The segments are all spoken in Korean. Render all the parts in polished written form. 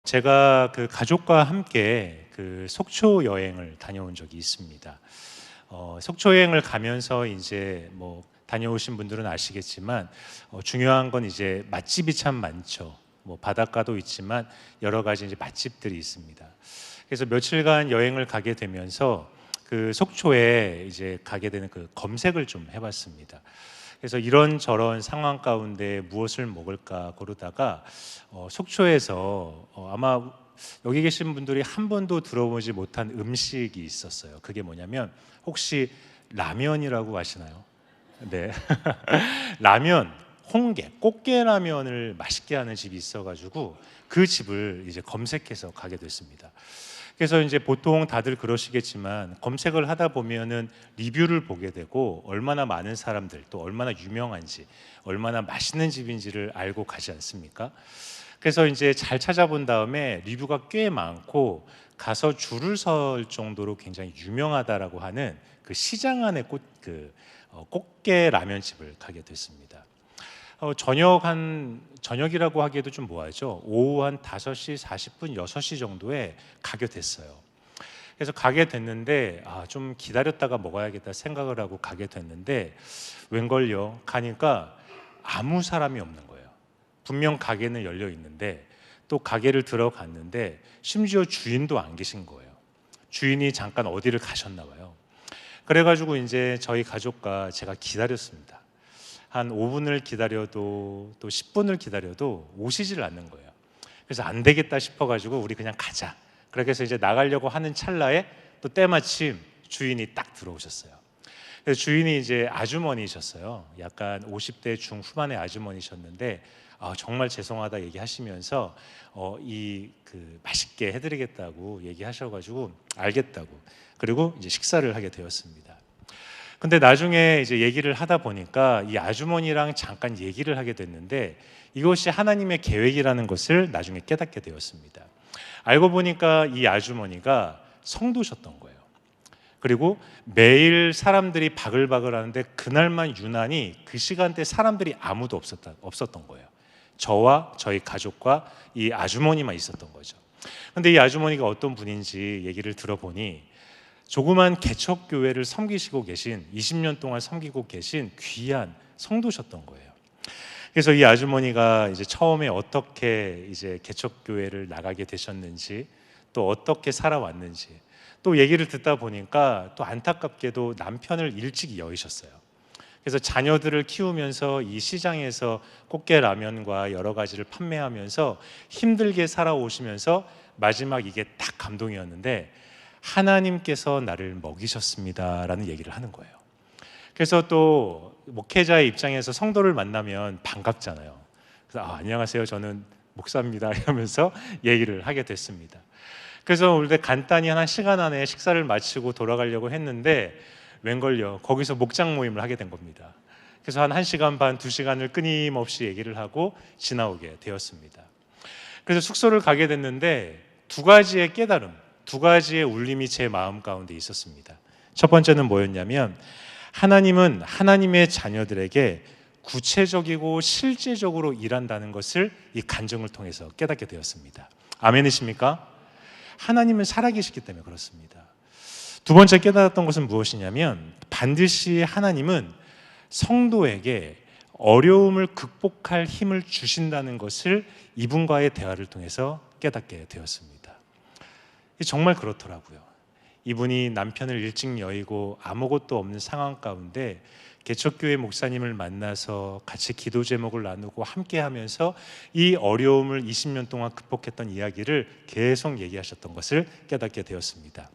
제가 그 가족과 함께 그 속초 여행을 다녀온 적이 있습니다. 속초 여행을 가면서 이제 뭐 다녀오신 분들은 아시겠지만 중요한 건 이제 맛집이 참 많죠. 뭐 바닷가도 있지만 여러 가지 이제 맛집들이 있습니다. 그래서 며칠간 여행을 가게 되면서 그 속초에 이제 가게 되는 그 검색을 좀 해봤습니다. 그래서 이런저런 상황 가운데 무엇을 먹을까 고르다가 속초에서 아마 여기 계신 분들이 한 번도 들어보지 못한 음식이 있었어요. 그게 뭐냐면 혹시 라면이라고 아시나요? 네. 라면, 홍게, 꽃게 라면을 맛있게 하는 집이 있어가지고 그 집을 이제 검색해서 가게 됐습니다. 그래서 이제 보통 다들 그러시겠지만 검색을 하다 보면은 리뷰를 보게 되고 얼마나 많은 사람들 또 얼마나 유명한지 얼마나 맛있는 집인지를 알고 가지 않습니까? 그래서 이제 잘 찾아본 다음에 리뷰가 꽤 많고 가서 줄을 설 정도로 굉장히 유명하다라고 하는 그 시장 안의 꽃게 라면집을 가게 됐습니다. 저녁이라고 하기에도 좀 뭐하죠. 오후 한 5시 40분, 6시 정도에 가게 됐어요. 그래서 가게 됐는데 좀 기다렸다가 먹어야겠다 생각을 하고 가게 됐는데 웬걸요. 가니까 아무 사람이 없는 거예요. 분명 가게는 열려 있는데 또 가게를 들어갔는데 심지어 주인도 안 계신 거예요. 주인이 잠깐 어디를 가셨나 봐요. 그래가지고 이제 저희 가족과 제가 기다렸습니다. 한 5분을 기다려도 또 10분을 기다려도 오시질 않는 거예요. 그래서 안 되겠다 싶어가지고 우리 그냥 가자. 그렇게 해서 이제 나가려고 하는 찰나에 또 때마침 주인이 딱 들어오셨어요. 그래서 주인이 이제 아주머니셨어요. 약간 50대 중후반의 아주머니셨는데 정말 죄송하다 얘기하시면서 맛있게 해드리겠다고 얘기하셔가지고 알겠다고 그리고 이제 식사를 하게 되었습니다. 근데 나중에 이제 얘기를 하다 보니까 이 아주머니랑 잠깐 얘기를 하게 됐는데 이것이 하나님의 계획이라는 것을 나중에 깨닫게 되었습니다. 알고 보니까 이 아주머니가 성도셨던 거예요. 그리고 매일 사람들이 바글바글 하는데 그날만 유난히 그 시간대 사람들이 아무도 없었던 거예요. 저와 저희 가족과 이 아주머니만 있었던 거죠. 근데 이 아주머니가 어떤 분인지 얘기를 들어보니 조그만 개척교회를 섬기시고 계신 20년 동안 섬기고 계신 귀한 성도셨던 거예요. 그래서 이 아주머니가 이제 처음에 어떻게 이제 개척교회를 나가게 되셨는지 또 어떻게 살아왔는지 또 얘기를 듣다 보니까 또 안타깝게도 남편을 일찍 여의셨어요. 그래서 자녀들을 키우면서 이 시장에서 꽃게 라면과 여러 가지를 판매하면서 힘들게 살아오시면서 마지막 이게 딱 감동이었는데 하나님께서 나를 먹이셨습니다라는 얘기를 하는 거예요. 그래서 또 목회자의 입장에서 성도를 만나면 반갑잖아요. 그래서 안녕하세요, 저는 목사입니다 이러면서 얘기를 하게 됐습니다. 그래서 원래 간단히 한 시간 안에 식사를 마치고 돌아가려고 했는데 웬걸요, 거기서 목장 모임을 하게 된 겁니다. 그래서 한 1시간 반, 2시간을 끊임없이 얘기를 하고 지나오게 되었습니다. 그래서 숙소를 가게 됐는데 두 가지의 깨달음, 두 가지의 울림이 제 마음 가운데 있었습니다. 첫 번째는 뭐였냐면 하나님은 하나님의 자녀들에게 구체적이고 실제적으로 일한다는 것을 이 간증을 통해서 깨닫게 되었습니다. 아멘이십니까? 하나님은 살아계시기 때문에 그렇습니다. 두 번째 깨달았던 것은 무엇이냐면 반드시 하나님은 성도에게 어려움을 극복할 힘을 주신다는 것을 이분과의 대화를 통해서 깨닫게 되었습니다. 정말 그렇더라고요. 이분이 남편을 일찍 여의고 아무것도 없는 상황 가운데 개척교회 목사님을 만나서 같이 기도 제목을 나누고 함께 하면서 이 어려움을 20년 동안 극복했던 이야기를 계속 얘기하셨던 것을 깨닫게 되었습니다.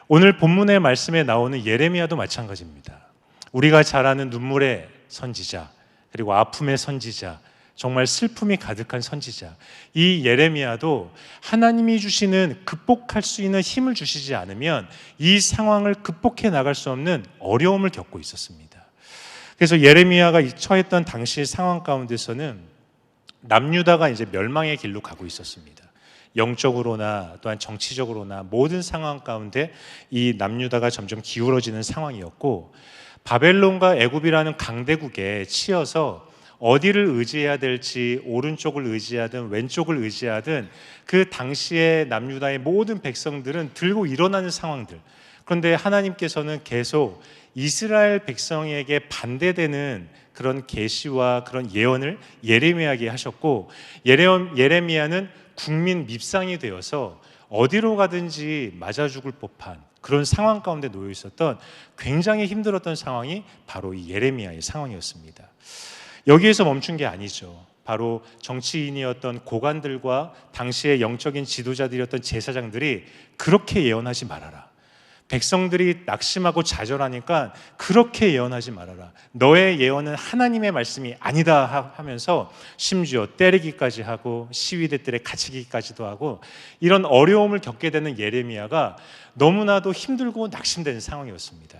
오늘 본문의 말씀에 나오는 예레미야도 마찬가지입니다. 우리가 잘 아는 눈물의 선지자, 그리고 아픔의 선지자, 정말 슬픔이 가득한 선지자, 이 예레미야도 하나님이 주시는 극복할 수 있는 힘을 주시지 않으면 이 상황을 극복해 나갈 수 없는 어려움을 겪고 있었습니다. 그래서 예레미야가 처했던 당시 상황 가운데서는 남유다가 이제 멸망의 길로 가고 있었습니다. 영적으로나 또한 정치적으로나 모든 상황 가운데 이 남유다가 점점 기울어지는 상황이었고 바벨론과 애굽이라는 강대국에 치여서 어디를 의지해야 될지, 오른쪽을 의지하든 왼쪽을 의지하든 그 당시에 남유다의 모든 백성들은 들고 일어나는 상황들. 그런데 하나님께서는 계속 이스라엘 백성에게 반대되는 그런 계시와 그런 예언을 예레미야에게 하셨고, 예레미야는 국민 밉상이 되어서 어디로 가든지 맞아 죽을 법한 그런 상황 가운데 놓여 있었던 굉장히 힘들었던 상황이 바로 이 예레미야의 상황이었습니다. 여기에서 멈춘 게 아니죠. 바로 정치인이었던 고관들과 당시의 영적인 지도자들이었던 제사장들이 그렇게 예언하지 말아라. 백성들이 낙심하고 좌절하니까 그렇게 예언하지 말아라. 너의 예언은 하나님의 말씀이 아니다 하면서 심지어 때리기까지 하고 시위대들에 갇히기까지도 하고, 이런 어려움을 겪게 되는 예레미야가 너무나도 힘들고 낙심된 상황이었습니다.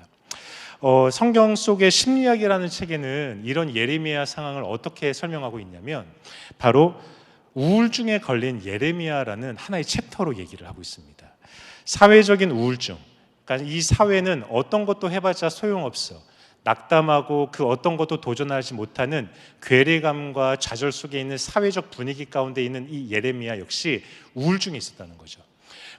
성경 속의 심리학이라는 책에는 이런 예레미야 상황을 어떻게 설명하고 있냐면, 바로 우울증에 걸린 예레미야라는 하나의 챕터로 얘기를 하고 있습니다. 사회적인 우울증, 그러니까 이 사회는 어떤 것도 해봤자 소용없어, 낙담하고 그 어떤 것도 도전하지 못하는 괴리감과 좌절 속에 있는 사회적 분위기 가운데 있는 이 예레미야 역시 우울증이 있었다는 거죠.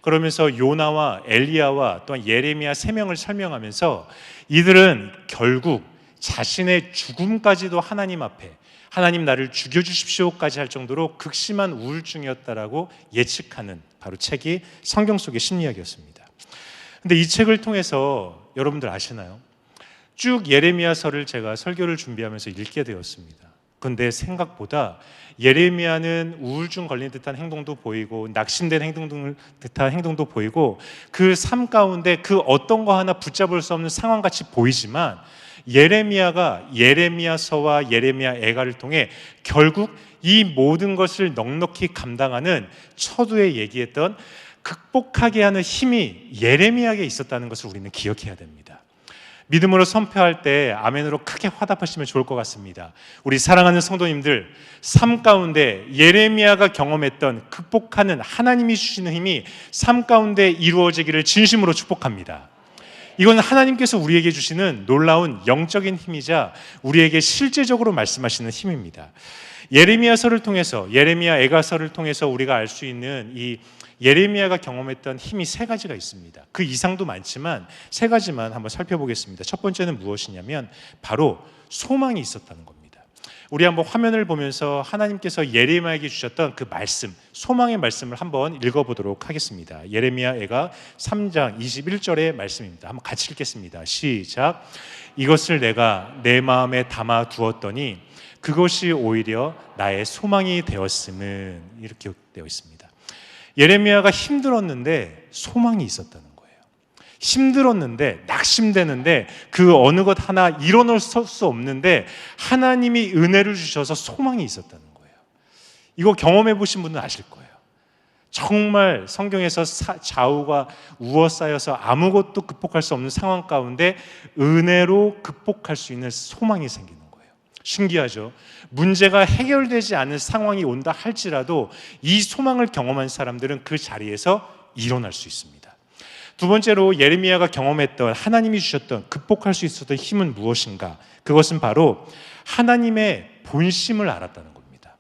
그러면서 요나와 엘리야와 또한 예레미야 3명을 설명하면서 이들은 결국 자신의 죽음까지도 하나님 앞에, 하나님 나를 죽여주십시오까지 할 정도로 극심한 우울증이었다라고 예측하는 바로 책이 성경 속의 심리학이었습니다. 근데 이 책을 통해서 여러분들 아시나요? 쭉 예레미야서를 제가 설교를 준비하면서 읽게 되었습니다. 그런데 생각보다 예레미야는 우울증 걸린 듯한 행동도 보이고 낙심된 듯한 행동도 보이고 그 삶 가운데 그 어떤 거 하나 붙잡을 수 없는 상황같이 보이지만, 예레미야가 예레미야서와 예레미야 애가를 통해 결국 이 모든 것을 넉넉히 감당하는 처두에 얘기했던 극복하게 하는 힘이 예레미야에게 있었다는 것을 우리는 기억해야 됩니다. 믿음으로 선포할 때 아멘으로 크게 화답하시면 좋을 것 같습니다. 우리 사랑하는 성도님들, 삶 가운데 예레미야가 경험했던 극복하는 하나님이 주시는 힘이 삶 가운데 이루어지기를 진심으로 축복합니다. 이건 하나님께서 우리에게 주시는 놀라운 영적인 힘이자 우리에게 실제적으로 말씀하시는 힘입니다. 예레미야서를 통해서, 예레미야 애가서를 통해서 우리가 알 수 있는 이 예레미야가 경험했던 힘이 3가지가 있습니다. 그 이상도 많지만 3가지만 한번 살펴보겠습니다. 첫 번째는 무엇이냐면 바로 소망이 있었다는 겁니다. 우리 한번 화면을 보면서 하나님께서 예레미야에게 주셨던 그 말씀, 소망의 말씀을 한번 읽어보도록 하겠습니다. 예레미야 애가 3장 21절의 말씀입니다. 한번 같이 읽겠습니다. 시작. 이것을 내가 내 마음에 담아 두었더니 그것이 오히려 나의 소망이 되었음은, 이렇게 되어 있습니다. 예레미야가 힘들었는데 소망이 있었다는 거예요. 힘들었는데, 낙심되는데, 그 어느 것 하나 일어날 수 없는데 하나님이 은혜를 주셔서 소망이 있었다는 거예요. 이거 경험해 보신 분은 아실 거예요. 정말 성경에서 좌우가 우어싸여서 아무것도 극복할 수 없는 상황 가운데 은혜로 극복할 수 있는 소망이 생기는 거예요. 신기하죠? 문제가 해결되지 않은 상황이 온다 할지라도 이 소망을 경험한 사람들은 그 자리에서 일어날 수 있습니다. 두 번째로 예레미야가 경험했던, 하나님이 주셨던 극복할 수 있었던 힘은 무엇인가? 그것은 바로 하나님의 본심을 알았다는 겁니다.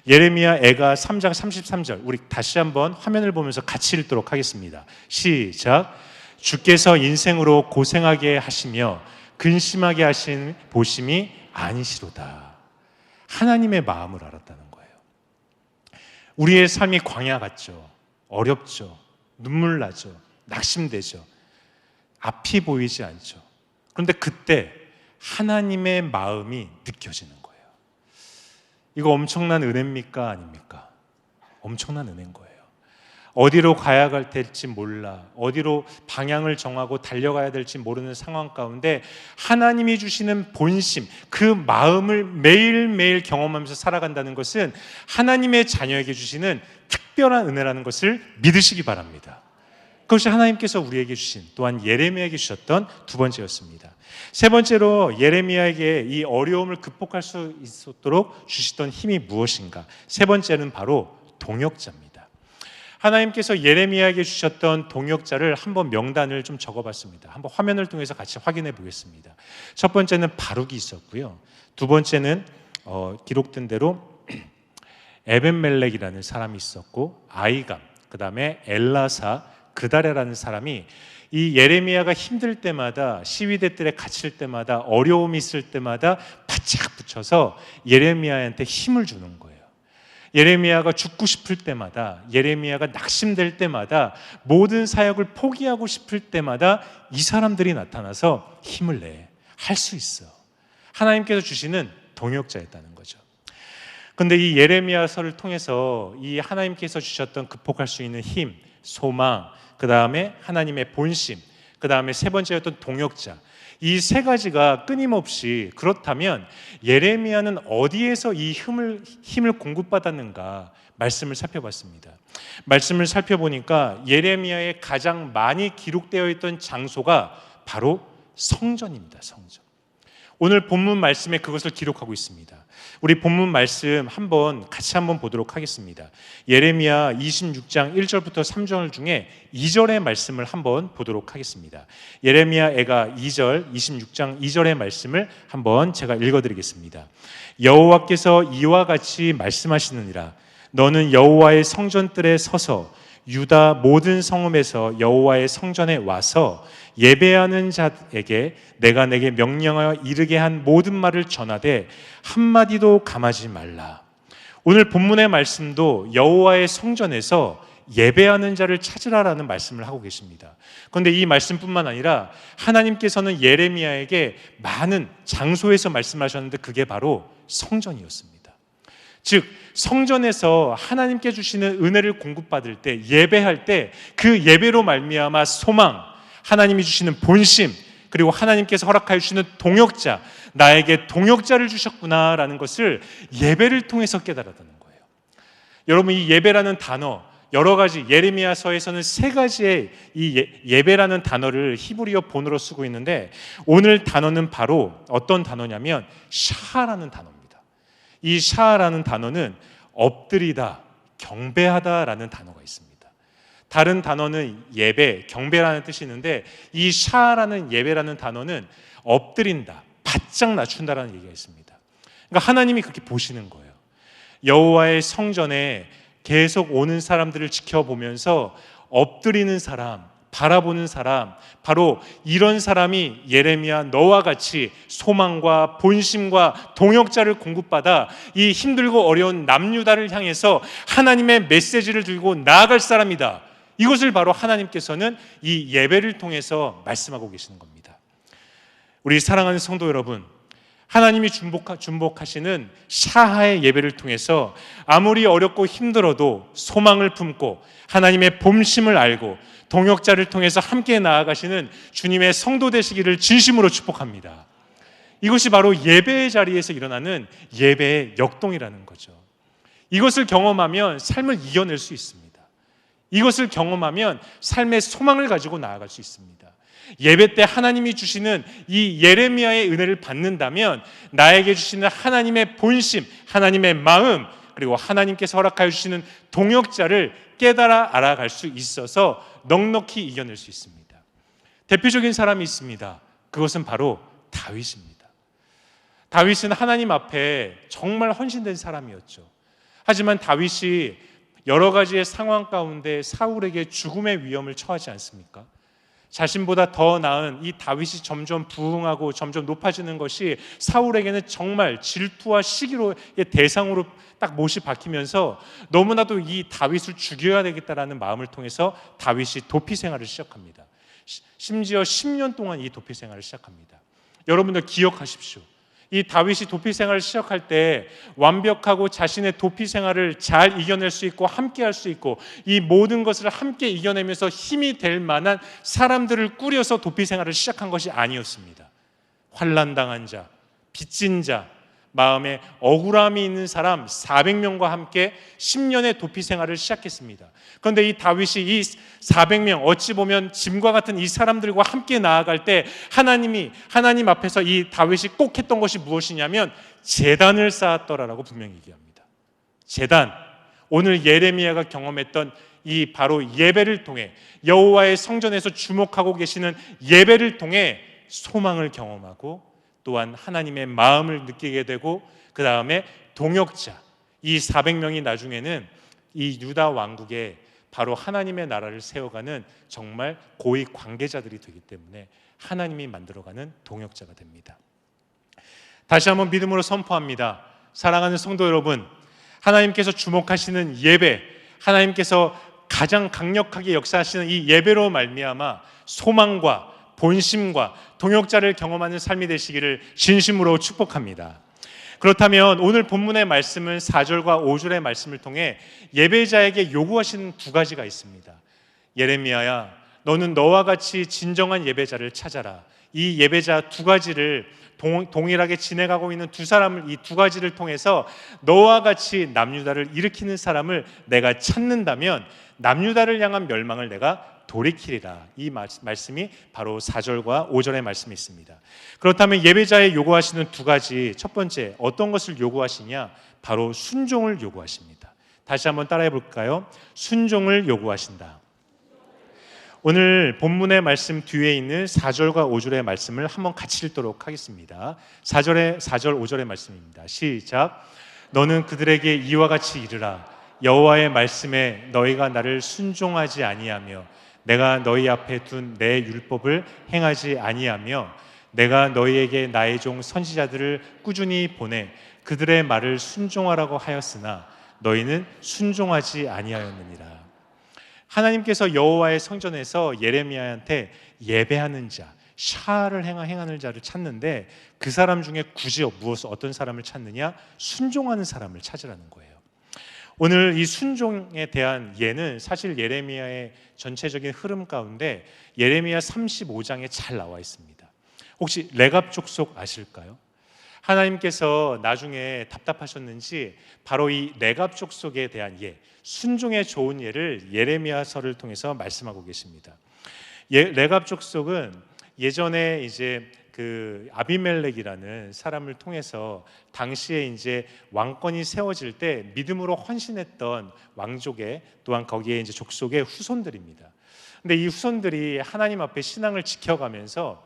예레미야 애가 3장 33절, 우리 다시 한번 화면을 보면서 같이 읽도록 하겠습니다. 시작. 주께서 인생으로 고생하게 하시며 근심하게 하신 보심이 아니시로다. 하나님의 마음을 알았다는 거예요. 우리의 삶이 광야 같죠. 어렵죠. 눈물 나죠. 낙심되죠. 앞이 보이지 않죠. 그런데 그때 하나님의 마음이 느껴지는 거예요. 이거 엄청난 은혜입니까? 아닙니까? 엄청난 은혜인 거예요. 어디로 가야 될지 몰라, 어디로 방향을 정하고 달려가야 될지 모르는 상황 가운데 하나님이 주시는 본심, 그 마음을 매일매일 경험하면서 살아간다는 것은 하나님의 자녀에게 주시는 특별한 은혜라는 것을 믿으시기 바랍니다. 그것이 하나님께서 우리에게 주신, 또한 예레미야에게 주셨던 두 번째였습니다. 세 번째로 예레미야에게 이 어려움을 극복할 수 있도록 주시던 힘이 무엇인가? 세 번째는 바로 동역자입니다. 하나님께서 예레미야에게 주셨던 동역자를 한번 명단을 좀 적어봤습니다. 한번 화면을 통해서 같이 확인해 보겠습니다. 첫 번째는 바룩이 있었고요. 두 번째는 기록된 대로 에벤멜렉이라는 사람이 있었고 아이감, 그 다음에 엘라사, 그다레라는 사람이 이 예레미야가 힘들 때마다, 시위대들에 갇힐 때마다, 어려움이 있을 때마다 바짝 붙여서 예레미야한테 힘을 주는 거예요. 예레미야가 죽고 싶을 때마다, 예레미야가 낙심될 때마다, 모든 사역을 포기하고 싶을 때마다 이 사람들이 나타나서 힘을 내. 할 수 있어. 하나님께서 주시는 동역자였다는 거죠. 그런데 이 예레미야서를 통해서 이 하나님께서 주셨던 극복할 수 있는 힘, 소망, 그 다음에 하나님의 본심, 그 다음에 세 번째였던 동역자, 이 세 가지가 끊임없이, 그렇다면 예레미야는 어디에서 이 힘을 공급받았는가 말씀을 살펴봤습니다. 말씀을 살펴보니까 예레미야에 가장 많이 기록되어 있던 장소가 바로 성전입니다. 성전. 오늘 본문 말씀에 그것을 기록하고 있습니다. 우리 본문 말씀 같이 한번 보도록 하겠습니다. 예레미야 26장 1절부터 3절 중에 2절의 말씀을 한번 보도록 하겠습니다. 예레미야 애가 26장 2절의 말씀을 한번 제가 읽어드리겠습니다. 여호와께서 이와 같이 말씀하시느니라. 너는 여호와의 성전뜰에 서서 유다 모든 성읍에서 여호와의 성전에 와서 예배하는 자에게 내가 내게 명령하여 이르게 한 모든 말을 전하되 한마디도 감하지 말라. 오늘 본문의 말씀도 여호와의 성전에서 예배하는 자를 찾으라라는 말씀을 하고 계십니다. 그런데 이 말씀뿐만 아니라 하나님께서는 예레미야에게 많은 장소에서 말씀하셨는데 그게 바로 성전이었습니다. 즉 성전에서 하나님께 주시는 은혜를 공급받을 때, 예배할 때 그 예배로 말미암아 소망, 하나님이 주시는 본심, 그리고 하나님께서 허락하여 주시는 동역자, 나에게 동역자를 주셨구나라는 것을 예배를 통해서 깨달았다는 거예요. 여러분, 이 예배라는 단어, 여러 가지, 예레미야서에서는 세 가지의 이 예배라는 단어를 히브리어 본어로 쓰고 있는데 오늘 단어는 바로 어떤 단어냐면 샤라는 단어입니다. 이 샤라는 단어는 엎드리다, 경배하다라는 단어가 있습니다. 다른 단어는 예배, 경배라는 뜻이 있는데 이 샤라는 예배라는 단어는 엎드린다, 바짝 낮춘다라는 얘기가 있습니다. 그러니까 하나님이 그렇게 보시는 거예요. 여호와의 성전에 계속 오는 사람들을 지켜보면서 엎드리는 사람, 바라보는 사람, 바로 이런 사람이 예레미야 너와 같이 소망과 본심과 동역자를 공급받아 이 힘들고 어려운 남유다를 향해서 하나님의 메시지를 들고 나아갈 사람이다. 이것을 바로 하나님께서는 이 예배를 통해서 말씀하고 계시는 겁니다. 우리 사랑하는 성도 여러분, 하나님이 준복하시는 샤하의 예배를 통해서 아무리 어렵고 힘들어도 소망을 품고 하나님의 본심을 알고 동역자를 통해서 함께 나아가시는 주님의 성도 되시기를 진심으로 축복합니다. 이것이 바로 예배의 자리에서 일어나는 예배의 역동이라는 거죠. 이것을 경험하면 삶을 이겨낼 수 있습니다. 이것을 경험하면 삶의 소망을 가지고 나아갈 수 있습니다. 예배 때 하나님이 주시는 이 예레미야의 은혜를 받는다면 나에게 주시는 하나님의 본심, 하나님의 마음, 그리고 하나님께서 허락하여 주시는 동역자를 깨달아 알아갈 수 있어서 넉넉히 이겨낼 수 있습니다. 대표적인 사람이 있습니다. 그것은 바로 다윗입니다. 다윗은 하나님 앞에 정말 헌신된 사람이었죠. 하지만 다윗이 여러 가지의 상황 가운데 사울에게 죽음의 위험을 처하지 않습니까? 자신보다 더 나은 이 다윗이 점점 부흥하고 점점 높아지는 것이 사울에게는 정말 질투와 시기로의 대상으로 딱 못이 박히면서 너무나도 이 다윗을 죽여야 되겠다라는 마음을 통해서 다윗이 도피 생활을 시작합니다. 심지어 10년 동안 이 도피 생활을 시작합니다. 여러분들 기억하십시오. 이 다윗이 도피 생활을 시작할 때 완벽하고 자신의 도피 생활을 잘 이겨낼 수 있고 함께 할 수 있고 이 모든 것을 함께 이겨내면서 힘이 될 만한 사람들을 꾸려서 도피 생활을 시작한 것이 아니었습니다. 환난당한 자, 빚진 자, 마음에 억울함이 있는 사람 400명과 함께 10년의 도피 생활을 시작했습니다. 그런데 이 다윗이 이 400명, 어찌 보면 짐과 같은 이 사람들과 함께 나아갈 때 하나님 앞에서 이 다윗이 꼭 했던 것이 무엇이냐면 제단을 쌓았더라라고 분명히 얘기합니다. 제단, 오늘 예레미야가 경험했던 이 바로 예배를 통해 여호와의 성전에서 주목하고 계시는 예배를 통해 소망을 경험하고 또한 하나님의 마음을 느끼게 되고 그 다음에 동역자, 이 400명이 나중에는 이 유다 왕국에 바로 하나님의 나라를 세워가는 정말 고위 관계자들이 되기 때문에 하나님이 만들어가는 동역자가 됩니다. 다시 한번 믿음으로 선포합니다. 사랑하는 성도 여러분, 하나님께서 주목하시는 예배, 하나님께서 가장 강력하게 역사하시는 이 예배로 말미암아 소망과 본심과 동역자를 경험하는 삶이 되시기를 진심으로 축복합니다. 그렇다면 오늘 본문의 말씀은 4절과 5절의 말씀을 통해 예배자에게 요구하시는 두 가지가 있습니다. 예레미야야, 너는 너와 같이 진정한 예배자를 찾아라. 이 예배자 두 가지를 동일하게 지내가고 있는 두 사람을, 이 두 가지를 통해서 너와 같이 남유다를 일으키는 사람을 내가 찾는다면 남유다를 향한 멸망을 내가 돌이키리라. 이 말씀이 바로 4절과 5절의 말씀이 있습니다. 그렇다면 예배자의 요구하시는 두 가지, 첫 번째 어떤 것을 요구하시냐? 바로 순종을 요구하십니다. 다시 한번 따라해 볼까요? 순종을 요구하신다. 오늘 본문의 말씀 뒤에 있는 4절과 5절의 말씀을 한번 같이 읽도록 하겠습니다. 4절 5절의 말씀입니다. 시작. 너는 그들에게 이와 같이 이르라. 여호와의 말씀에 너희가 나를 순종하지 아니하며 내가 너희 앞에 둔 내 율법을 행하지 아니하며 내가 너희에게 나의 종 선지자들을 꾸준히 보내 그들의 말을 순종하라고 하였으나 너희는 순종하지 아니하였느니라. 하나님께서 여호와의 성전에서 예레미야한테 예배하는 자, 샤를 행하는 자를 찾는데 그 사람 중에 굳이 어떤 사람을 찾느냐? 순종하는 사람을 찾으라는 거예요. 오늘 이 순종에 대한 예는 사실 예레미야의 전체적인 흐름 가운데 예레미야 35장에 잘 나와 있습니다. 혹시 레갑 족속 아실까요? 하나님께서 나중에 답답하셨는지 바로 이 레갑 족속에 대한 예, 순종의 좋은 예를 예레미야서를 통해서 말씀하고 계십니다. 레갑 족속은 예전에 이제 그 아비멜렉이라는 사람을 통해서 당시에 이제 왕권이 세워질 때 믿음으로 헌신했던 왕족의 또한 거기에 이제 족속의 후손들입니다. 근데 이 후손들이 하나님 앞에 신앙을 지켜가면서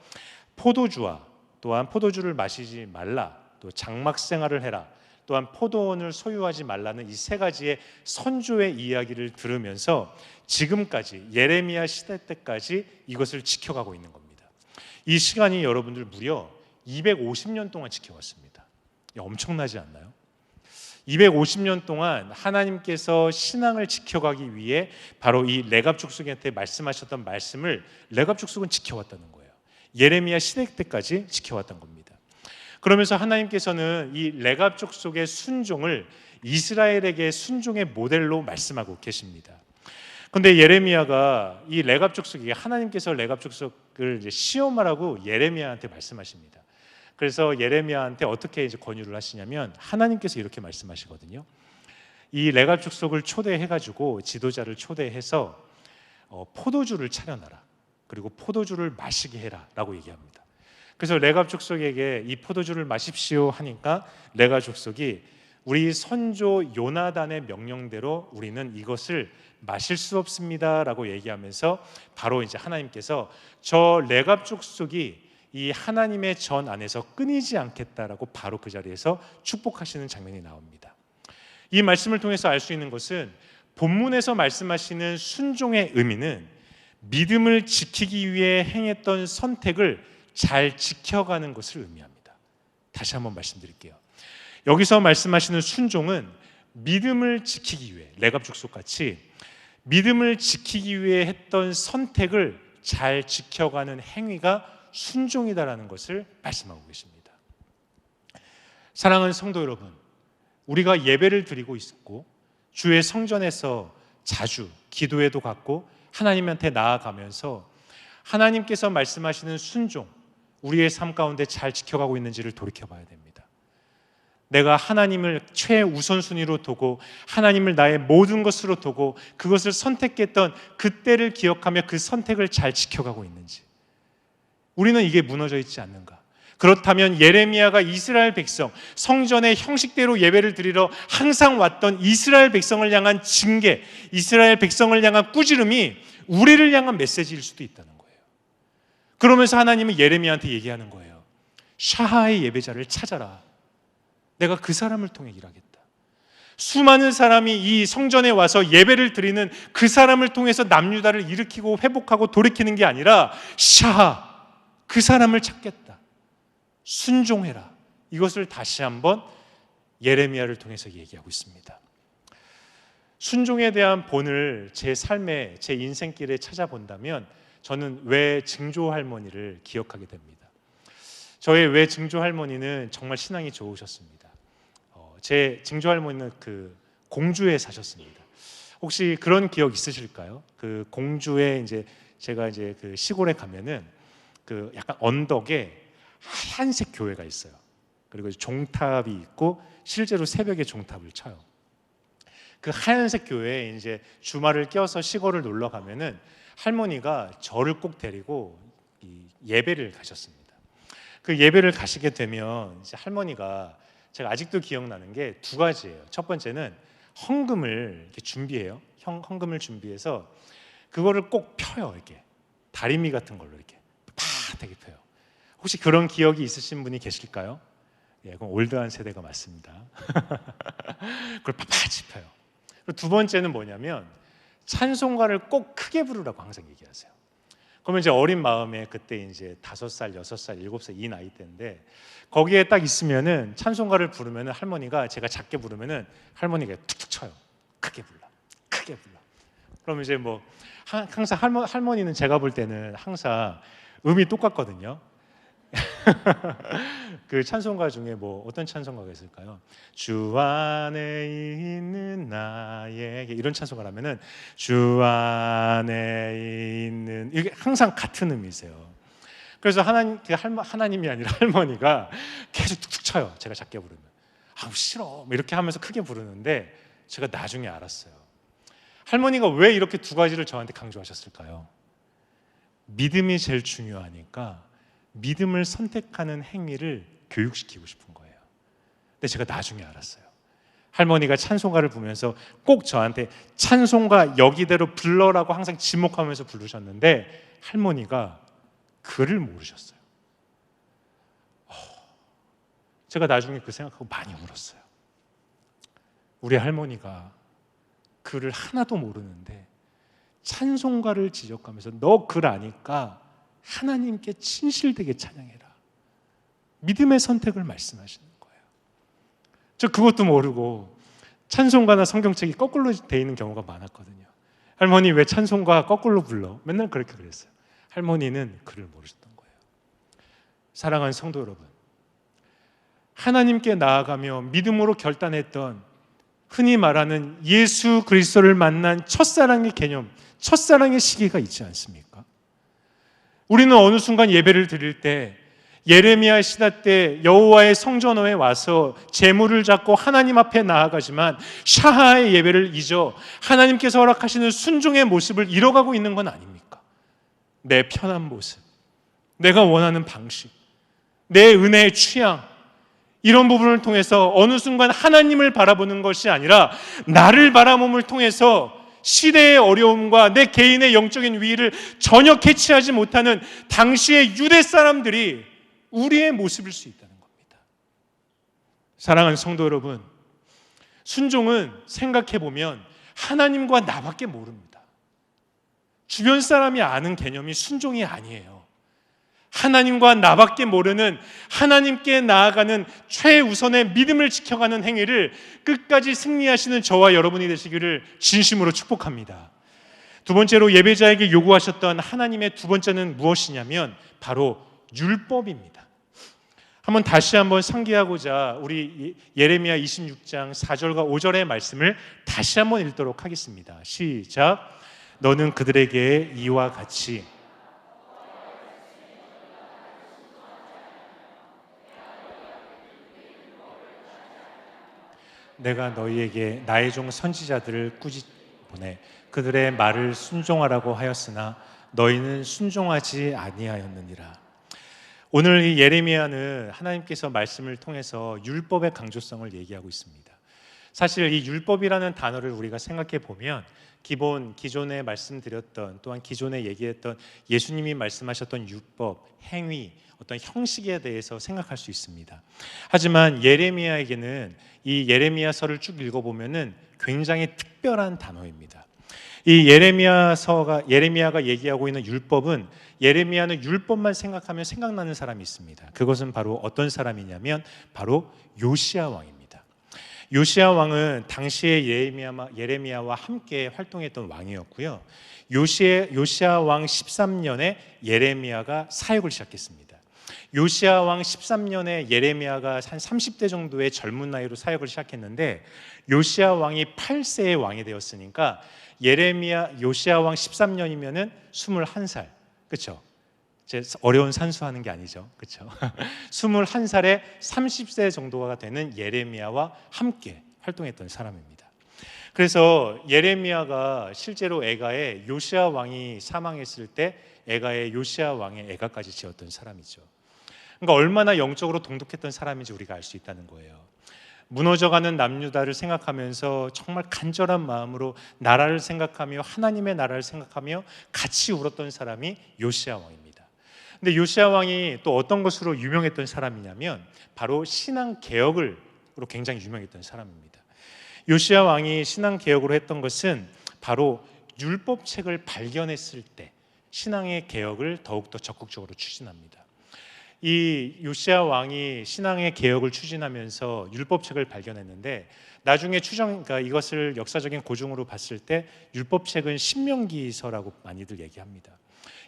포도주와 또한 포도주를 마시지 말라, 또 장막 생활을 해라, 또한 포도원을 소유하지 말라는 이 세 가지의 선조의 이야기를 들으면서 지금까지 예레미야 시대 때까지 이것을 지켜가고 있는 겁니다. 이 시간이 여러분들 무려 250년 동안 지켜왔습니다. 엄청나지 않나요? 250년 동안 하나님께서 신앙을 지켜가기 위해 바로 이 레갑 족속한테 말씀하셨던 말씀을 레갑 족속은 지켜왔다는 거예요. 예레미야 시대 때까지 지켜왔던 겁니다. 그러면서 하나님께서는 이 레갑 족속의 순종을 이스라엘에게 순종의 모델로 말씀하고 계십니다. 그런데 예레미야가 이 레갑 족속에게 하나님께서 레갑 족속을 이제 시험하라고 예레미야한테 말씀하십니다. 그래서 예레미야한테 어떻게 이제 권유를 하시냐면 하나님께서 이렇게 말씀하시거든요. 이 레갑 족속을 초대해가지고 지도자를 초대해서 포도주를 차려놔라. 그리고 포도주를 마시게 해라라고 얘기합니다. 그래서 레갑 족속에게 이 포도주를 마십시오 하니까 레갑 족속이 우리 선조 요나단의 명령대로 우리는 이것을 마실 수 없습니다라고 얘기하면서 바로 이제 하나님께서 저 레갑 족속이 이 하나님의 전 안에서 끊이지 않겠다라고 바로 그 자리에서 축복하시는 장면이 나옵니다. 이 말씀을 통해서 알 수 있는 것은 본문에서 말씀하시는 순종의 의미는 믿음을 지키기 위해 행했던 선택을 잘 지켜가는 것을 의미합니다. 다시 한번 말씀드릴게요. 여기서 말씀하시는 순종은 믿음을 지키기 위해, 레갑 족속같이 믿음을 지키기 위해 했던 선택을 잘 지켜가는 행위가 순종이다라는 것을 말씀하고 계십니다. 사랑하는 성도 여러분, 우리가 예배를 드리고 있고 주의 성전에서 자주 기도회도 갖고 하나님한테 나아가면서 하나님께서 말씀하시는 순종, 우리의 삶 가운데 잘 지켜가고 있는지를 돌이켜봐야 됩니다. 내가 하나님을 최우선순위로 두고 하나님을 나의 모든 것으로 두고 그것을 선택했던 그때를 기억하며 그 선택을 잘 지켜가고 있는지, 우리는 이게 무너져 있지 않는가? 그렇다면 예레미야가 이스라엘 백성, 성전의 형식대로 예배를 드리러 항상 왔던 이스라엘 백성을 향한 징계, 이스라엘 백성을 향한 꾸지름이 우리를 향한 메시지일 수도 있다는 거예요. 그러면서 하나님은 예레미야한테 얘기하는 거예요. 샤하의 예배자를 찾아라. 내가 그 사람을 통해 일하겠다. 수많은 사람이 이 성전에 와서 예배를 드리는 그 사람을 통해서 남유다를 일으키고 회복하고 돌이키는 게 아니라 샤하, 그 사람을 찾겠다. 순종해라. 이것을 다시 한번 예레미야를 통해서 얘기하고 있습니다. 순종에 대한 본을 제 삶에, 제 인생길에 찾아본다면 저는 외 증조 할머니를 기억하게 됩니다. 저의 외 증조 할머니는 정말 신앙이 좋으셨습니다. 제 증조 할머니는 그 공주에 사셨습니다. 혹시 그런 기억 있으실까요? 그 공주에 이제 제가 이제 그 시골에 가면은 그 약간 언덕에 하얀색 교회가 있어요. 그리고 종탑이 있고 실제로 새벽에 종탑을 쳐요. 그 하얀색 교회에 이제 주말을 껴서 시골을 놀러 가면은 할머니가 저를 꼭 데리고 예배를 가셨습니다. 그 예배를 가시게 되면 이제 할머니가 제가 아직도 기억나는 게 두 가지예요. 첫 번째는 헌금을 이렇게 준비해요. 헌금을 준비해서 그거를 꼭 펴요. 이렇게 다리미 같은 걸로 이렇게 팍하게 펴요. 혹시 그런 기억이 있으신 분이 계실까요? 예, 그건 올드한 세대가 맞습니다. 그걸 팍팍이 펴요. 그리고 두 번째는 뭐냐면 찬송가를 꼭 크게 부르라고 항상 얘기하세요. 그러면 이제 어린 마음에 그때 이제 5살, 6살, 7살 이 나이 때인데 거기에 딱 있으면은 찬송가를 부르면은 할머니가 제가 작게 부르면은 할머니가 툭툭 쳐요. 크게 불러, 크게 불러. 그러면 이제 뭐 항상 할머니는 제가 볼 때는 항상 음이 똑같거든요. 그 찬송가 중에 뭐 어떤 찬송가가 있을까요? 주 안에 있는 나에게 이런 찬송가를 하면은 주 안에 있는 이게 항상 같은 음이세요. 그래서 하나님이 아니라 할머니가 계속 툭툭 쳐요. 제가 작게 부르면 아우 싫어 이렇게 하면서 크게 부르는데 제가 나중에 알았어요. 할머니가 왜 이렇게 두 가지를 저한테 강조하셨을까요? 믿음이 제일 중요하니까 믿음을 선택하는 행위를 교육시키고 싶은 거예요. 근데 제가 나중에 알았어요. 할머니가 찬송가를 부르면서 꼭 저한테 찬송가 여기대로 불러라고 항상 지목하면서 부르셨는데 할머니가 글을 모르셨어요. 제가 나중에 그 생각하고 많이 울었어요. 우리 할머니가 글을 하나도 모르는데 찬송가를 지적하면서 너 글 아니까 하나님께 진실되게 찬양해라. 믿음의 선택을 말씀하시는 거예요. 저 그것도 모르고 찬송가나 성경책이 거꾸로 돼 있는 경우가 많았거든요. 할머니 왜 찬송가 거꾸로 불러? 맨날 그렇게 그랬어요. 할머니는 글을 모르셨던 거예요. 사랑하는 성도 여러분, 하나님께 나아가며 믿음으로 결단했던 흔히 말하는 예수 그리스도를 만난 첫사랑의 개념, 첫사랑의 시기가 있지 않습니까? 우리는 어느 순간 예배를 드릴 때 예레미야 시대 때 여호와의 성전에 와서 제물을 잡고 하나님 앞에 나아가지만 샤하의 예배를 잊어 하나님께서 허락하시는 순종의 모습을 잃어가고 있는 건 아닙니까? 내 편한 모습, 내가 원하는 방식, 내 은혜의 취향, 이런 부분을 통해서 어느 순간 하나님을 바라보는 것이 아니라 나를 바라봄을 통해서 시대의 어려움과 내 개인의 영적인 위기를 전혀 캐치하지 못하는 당시의 유대 사람들이 우리의 모습일 수 있다는 겁니다. 사랑하는 성도 여러분, 순종은 생각해보면 하나님과 나밖에 모릅니다. 주변 사람이 아는 개념이 순종이 아니에요. 하나님과 나밖에 모르는 하나님께 나아가는 최우선의 믿음을 지켜가는 행위를 끝까지 승리하시는 저와 여러분이 되시기를 진심으로 축복합니다. 두 번째로 예배자에게 요구하셨던 하나님의 두 번째는 무엇이냐면 바로 율법입니다. 다시 한번 상기하고자 우리 예레미야 26장 4절과 5절의 말씀을 다시 한번 읽도록 하겠습니다. 시작. 너는 그들에게 이와 같이 내가 너희에게 나의 종 선지자들을 꾸짖 보내 그들의 말을 순종하라고 하였으나 너희는 순종하지 아니하였느니라. 오늘 이 예레미야는 하나님께서 말씀을 통해서 율법의 강조성을 얘기하고 있습니다. 사실 이 율법이라는 단어를 우리가 생각해 보면 기존에 말씀드렸던, 또한 기존에 얘기했던 예수님이 말씀하셨던 율법, 행위, 어떤 형식에 대해서 생각할 수 있습니다. 하지만 예레미야에게는 이 예레미야서를 쭉 읽어보면은 굉장히 특별한 단어입니다. 이 예레미야가 얘기하고 있는 율법은, 예레미야는 율법만 생각하면 생각나는 사람이 있습니다. 그것은 바로 어떤 사람이냐면 바로 요시야 왕입니다. 요시야 왕은 당시에 예레미야와 함께 활동했던 왕이었고요. 요시야 왕 13년에 예레미야가 사역을 시작했습니다. 요시야 왕 13년에 예레미야가 한 30대 정도의 젊은 나이로 사역을 시작했는데, 요시야 왕이 8세의 왕이 되었으니까 요시야 왕 13년이면은 21살. 그렇죠? 어려운 산수하는 게 아니죠. 그렇죠? 21살에 30세 정도가 되는 예레미야와 함께 활동했던 사람입니다. 그래서 예레미야가 실제로 애가에 요시야 왕이 사망했을 때 애가에 요시야 왕의 애가까지 지었던 사람이죠. 그러니까 얼마나 영적으로 동독했던 사람인지 우리가 알 수 있다는 거예요. 무너져가는 남유다를 생각하면서 정말 간절한 마음으로 나라를 생각하며 하나님의 나라를 생각하며 같이 울었던 사람이 요시야 왕입니다. 근데 요시야 왕이 또 어떤 것으로 유명했던 사람이냐면 바로 신앙 개혁으로 굉장히 유명했던 사람입니다. 요시야 왕이 신앙 개혁으로 했던 것은 바로 율법책을 발견했을 때 신앙의 개혁을 더욱더 적극적으로 추진합니다. 이 요시야 왕이 신앙의 개혁을 추진하면서 율법책을 발견했는데, 나중에 그러니까 이것을 역사적인 고증으로 봤을 때 율법책은 신명기서라고 많이들 얘기합니다.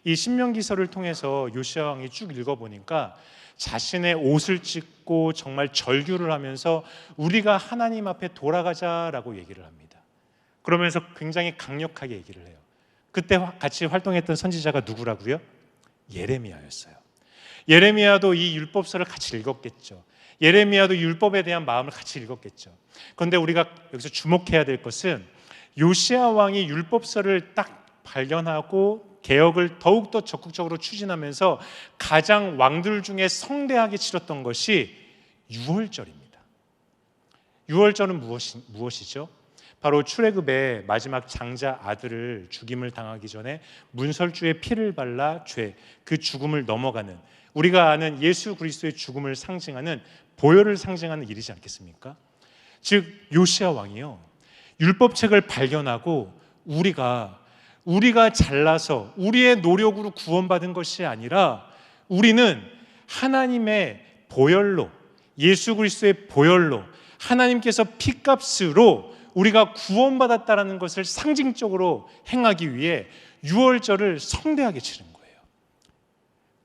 이 신명기서를 통해서 요시야 왕이 쭉 읽어보니까 자신의 옷을 찢고 정말 절규를 하면서 우리가 하나님 앞에 돌아가자라고 얘기를 합니다. 그러면서 굉장히 강력하게 얘기를 해요. 그때 같이 활동했던 선지자가 누구라고요? 예레미야였어요. 예레미야도 이 율법서를 같이 읽었겠죠. 예레미야도 율법에 대한 마음을 같이 읽었겠죠. 그런데 우리가 여기서 주목해야 될 것은 요시야 왕이 율법서를 딱 발견하고 개혁을 더욱더 적극적으로 추진하면서 가장 왕들 중에 성대하게 치렀던 것이 유월절입니다. 유월절은 무엇이죠? 바로 출애굽의 마지막 장자 아들을 죽임을 당하기 전에 문설주에 피를 발라 그 죽음을 넘어가는, 우리가 아는 예수 그리스도의 죽음을 상징하는, 보혈을 상징하는 일이지 않겠습니까? 즉 요시야 왕이요, 율법책을 발견하고 우리가 잘나서 우리의 노력으로 구원받은 것이 아니라 우리는 하나님의 보혈로, 예수 그리스도의 보혈로, 하나님께서 피값으로 우리가 구원받았다라는 것을 상징적으로 행하기 위해 유월절을 성대하게 치른 거예요.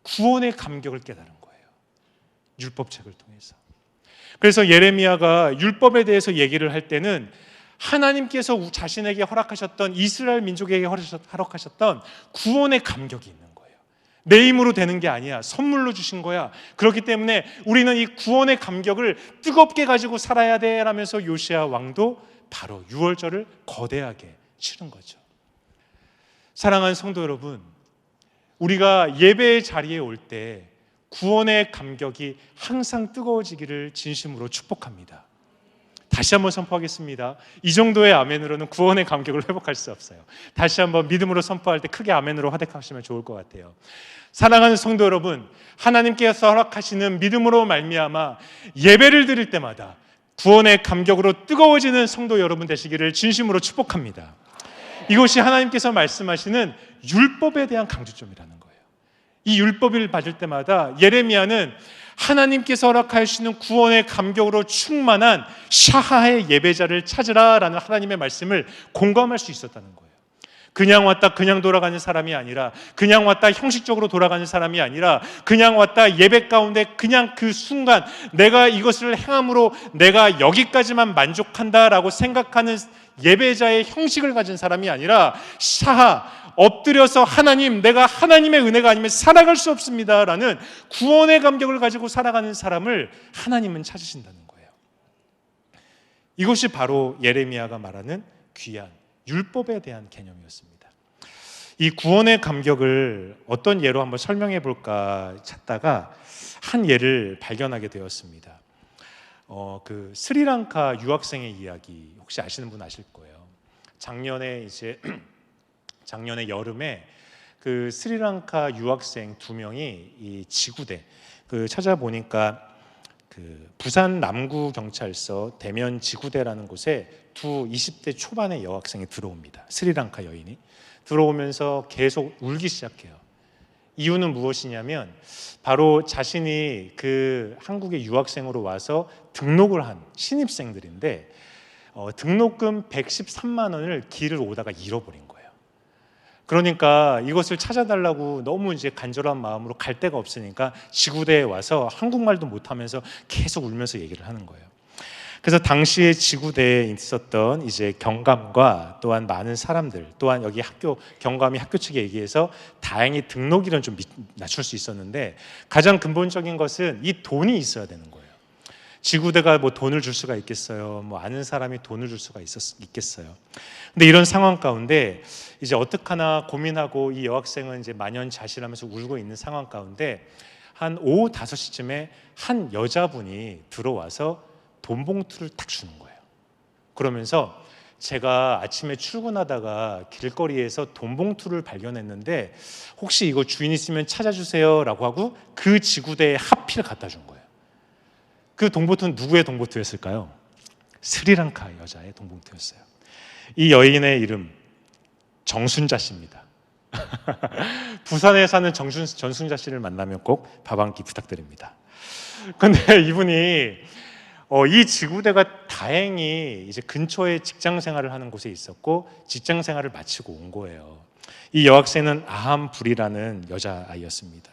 구원의 감격을 깨달은 거예요, 율법책을 통해서. 그래서 예레미야가 율법에 대해서 얘기를 할 때는 하나님께서 자신에게 허락하셨던, 이스라엘 민족에게 허락하셨던 구원의 감격이 있는 거예요. 내 힘으로 되는 게 아니야, 선물로 주신 거야. 그렇기 때문에 우리는 이 구원의 감격을 뜨겁게 가지고 살아야 돼 라면서 요시야 왕도 바로 유월절을 거대하게 치른 거죠. 사랑하는 성도 여러분, 우리가 예배의 자리에 올 때 구원의 감격이 항상 뜨거워지기를 진심으로 축복합니다. 다시 한번 선포하겠습니다. 이 정도의 아멘으로는 구원의 감격을 회복할 수 없어요. 다시 한번 믿음으로 선포할 때 크게 아멘으로 화답하시면 좋을 것 같아요. 사랑하는 성도 여러분, 하나님께서 허락하시는 믿음으로 말미암아 예배를 드릴 때마다 구원의 감격으로 뜨거워지는 성도 여러분 되시기를 진심으로 축복합니다. 이것이 하나님께서 말씀하시는 율법에 대한 강조점이라는 거예요. 이 율법을 받을 때마다 예레미야는 하나님께서 허락하시는 구원의 감격으로 충만한 샤하의 예배자를 찾으라라는 하나님의 말씀을 공감할 수 있었다는 거예요. 그냥 왔다 그냥 돌아가는 사람이 아니라, 그냥 왔다 형식적으로 돌아가는 사람이 아니라, 그냥 왔다 예배 가운데 그냥 그 순간 내가 이것을 행함으로 내가 여기까지만 만족한다라고 생각하는 예배자의 형식을 가진 사람이 아니라, 샤하, 엎드려서 하나님, 내가 하나님의 은혜가 아니면 살아갈 수 없습니다라는 구원의 감격을 가지고 살아가는 사람을 하나님은 찾으신다는 거예요. 이것이 바로 예레미야가 말하는 귀한 율법에 대한 개념이었습니다. 이 구원의 감격을 어떤 예로 한번 설명해 볼까 찾다가 한 예를 발견하게 되었습니다. 그 스리랑카 유학생의 이야기 혹시 아시는 분 아실 거예요. 작년에 여름에 그 스리랑카 유학생 2명이 이 지구대 그 찾아보니까 그 부산 남구 경찰서 대면 지구대라는 곳에 두 20대 초반의 여학생이 들어옵니다. 스리랑카 여인이 들어오면서 계속 울기 시작해요. 이유는 무엇이냐면 바로 자신이 그 한국에 유학생으로 와서 등록을 한 신입생들인데 등록금 113만 원을 길을 오다가 잃어버린 거예요. 그러니까 이것을 찾아달라고 너무 이제 간절한 마음으로 갈 데가 없으니까 지구대에 와서 한국말도 못하면서 계속 울면서 얘기를 하는 거예요. 그래서 당시에 지구대에 있었던 이제 경감과 또한 많은 사람들, 또한 여기 경감이 학교 측에 얘기해서 다행히 등록일은 좀 낮출 수 있었는데 가장 근본적인 것은 이 돈이 있어야 되는 거예요. 지구대가 뭐 돈을 줄 수가 있겠어요? 뭐 아는 사람이 돈을 줄 수가 있겠어요? 근데 이런 상황 가운데 이제 어떡하나 고민하고 이 여학생은 이제 만연자실하면서 울고 있는 상황 가운데 한 오후 5시쯤에 한 여자분이 들어와서 돈 봉투를 탁 주는 거예요. 그러면서 제가 아침에 출근하다가 길거리에서 돈 봉투를 발견했는데 혹시 이거 주인 있으면 찾아주세요 라고 하고 그 지구대에 하필 갖다 준 거예요. 그 돈봉투는 누구의 돈봉투였을까요? 스리랑카 여자의 돈봉투였어요. 이 여인의 이름 정순자 씨입니다. 부산에 사는 전순자 씨를 만나면 꼭 밥 한 끼 부탁드립니다. 근데 이분이 이 지구대가 다행히 이제 근처에 직장 생활을 하는 곳에 있었고 직장 생활을 마치고 온 거예요. 이 여학생은 아함불이라는 여자아이였습니다.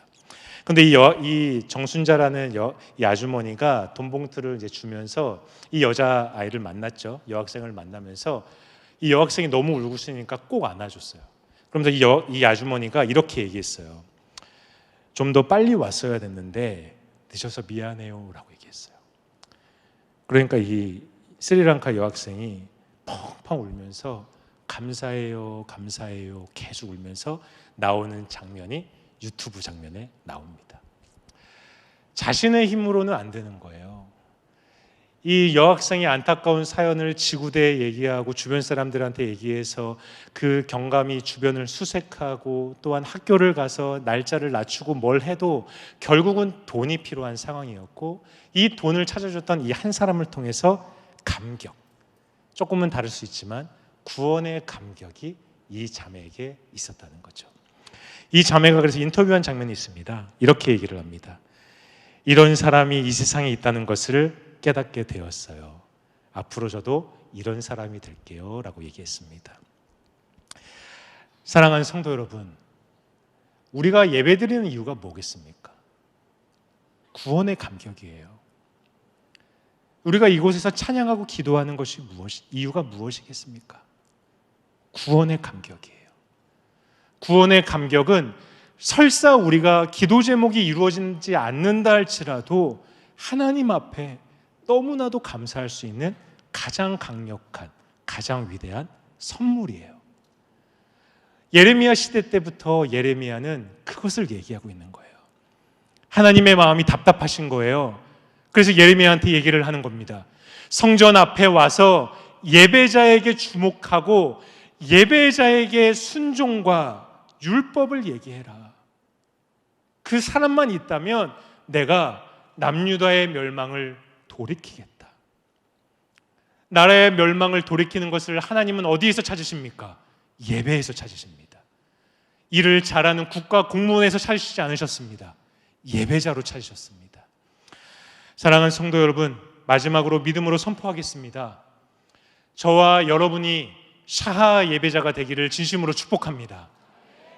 근데 이 정순자라는 이 아주머니가 돈 봉투를 이제 주면서 이 여자아이를 만났죠. 여학생을 만나면서 이 여학생이 너무 울고 있으니까 꼭 안아줬어요. 그러면서 이 아주머니가 이렇게 얘기했어요. 좀 더 빨리 왔어야 됐는데 늦어서 미안해요 라고 얘기했어요. 그러니까 이 스리랑카 여학생이 펑펑 울면서 감사해요 감사해요 계속 울면서 나오는 장면이 유튜브 장면에 나옵니다. 자신의 힘으로는 안 되는 거예요. 이 여학생이 안타까운 사연을 지구대에 얘기하고 주변 사람들한테 얘기해서 그 경감이 주변을 수색하고 또한 학교를 가서 날짜를 낮추고 뭘 해도 결국은 돈이 필요한 상황이었고 이 돈을 찾아줬던 이 한 사람을 통해서 감격, 조금은 다를 수 있지만 구원의 감격이 이 자매에게 있었다는 거죠. 이 자매가 그래서 인터뷰한 장면이 있습니다. 이렇게 얘기를 합니다. 이런 사람이 이 세상에 있다는 것을 깨닫게 되었어요. 앞으로 저도 이런 사람이 될게요 라고 얘기했습니다. 사랑하는 성도 여러분, 우리가 예배드리는 이유가 뭐겠습니까? 구원의 감격이에요. 우리가 이곳에서 찬양하고 기도하는 것이 이유가 무엇이겠습니까? 구원의 감격이에요. 구원의 감격은 설사 우리가 기도 제목이 이루어지지 않는다 할지라도 하나님 앞에 너무나도 감사할 수 있는 가장 강력한, 가장 위대한 선물이에요. 예레미야 시대 때부터 예레미야는 그것을 얘기하고 있는 거예요. 하나님의 마음이 답답하신 거예요. 그래서 예레미야한테 얘기를 하는 겁니다. 성전 앞에 와서 예배자에게 주목하고 예배자에게 순종과 율법을 얘기해라. 그 사람만 있다면 내가 남유다의 멸망을 돌이키겠다. 나라의 멸망을 돌이키는 것을 하나님은 어디에서 찾으십니까? 예배에서 찾으십니다. 일을 잘하는 국가 공무원에서 찾으시지 않으셨습니다. 예배자로 찾으셨습니다. 사랑하는 성도 여러분, 마지막으로 믿음으로 선포하겠습니다. 저와 여러분이 샤하 예배자가 되기를 진심으로 축복합니다.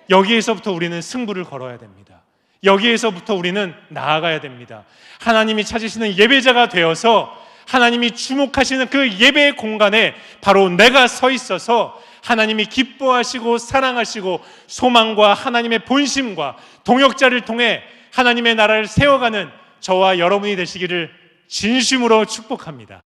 여기에서부터 우리는 승부를 걸어야 됩니다. 여기에서부터 우리는 나아가야 됩니다. 하나님이 찾으시는 예배자가 되어서 하나님이 주목하시는 그 예배의 공간에 바로 내가 서 있어서 하나님이 기뻐하시고 사랑하시고 소망과 하나님의 본심과 동역자를 통해 하나님의 나라를 세워가는 저와 여러분이 되시기를 진심으로 축복합니다.